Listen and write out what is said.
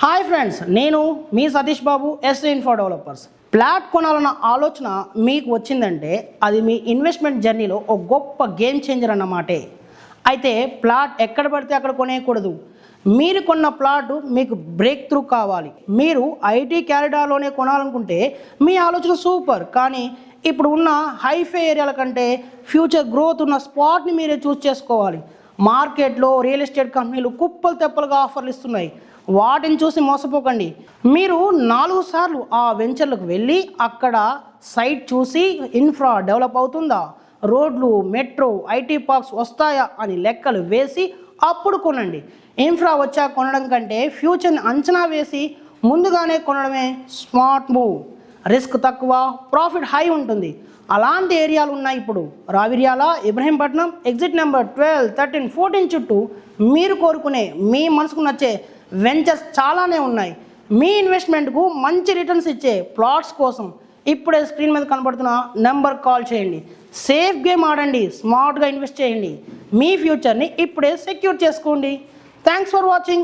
Hi friends, నేను మీ Satish Babu info developers. Plot కొనాలన్న ఆలోచన మీకు వచ్చిందంటే అది మీ ఇన్వెస్ట్మెంట్ జర్నీలో ఒక గొప్ప గేమ్ చేంజర్ అన్నమాటే. అయితే ప్లాట్ ఎక్కడ పడితే అక్కడ కొనేయకూడదు. మీరు కొన్న ప్లాట్ మీకు బ్రేక్ త్రూ కావాలి. మీరు ఐటీ క్యారిడార్లోనే కొనాలనుకుంటే మీ ఆలోచన సూపర్, కానీ ఇప్పుడు ఉన్న హైఫై ఏరియాల కంటే ఫ్యూచర్ గ్రోత్ ఉన్న స్పాట్ని మీరే చూస్ చేసుకోవాలి. మార్కెట్లో రియల్ ఎస్టేట్ కంపెనీలు కుప్పలు తెప్పలుగా ఆఫర్లు ఇస్తున్నాయి. వాటిని చూసి మోసపోకండి. మీరు 4 సార్లు ఆ వెంచర్లకు వెళ్ళి అక్కడ సైట్ చూసి ఇన్ఫ్రా డెవలప్ అవుతుందా, రోడ్లు, మెట్రో, ఐటీ పార్క్స్ వస్తాయా అని లెక్కలు వేసి అప్పుడు కొనండి. ఇన్ఫ్రా వచ్చాక కొనడం కంటే ఫ్యూచర్ని అంచనా వేసి ముందుగానే కొనడమే స్మార్ట్ మూవ్. రిస్క్ తక్కువ, ప్రాఫిట్ హై ఉంటుంది. అలాంటి ఏరియాలు ఉన్నాయి ఇప్పుడు. రావిర్యాల, ఇబ్రహీంపట్నం, ఎగ్జిట్ నెంబర్ 12, 13, 14 చుట్టూ మీరు కోరుకునే మీ మనసుకు నచ్చే వెంచర్స్ చాలానే ఉన్నాయి. మీ ఇన్వెస్ట్మెంట్కు మంచి రిటర్న్స్ ఇచ్చే ప్లాట్స్ కోసం ఇప్పుడే స్క్రీన్ మీద కనబడుతున్న నెంబర్ కాల్ చేయండి. సేఫ్ గేమ్ ఆడండి, స్మార్ట్గా ఇన్వెస్ట్ చేయండి. మీ ఫ్యూచర్ని ఇప్పుడే సెక్యూర్ చేసుకోండి. Thanks for watching.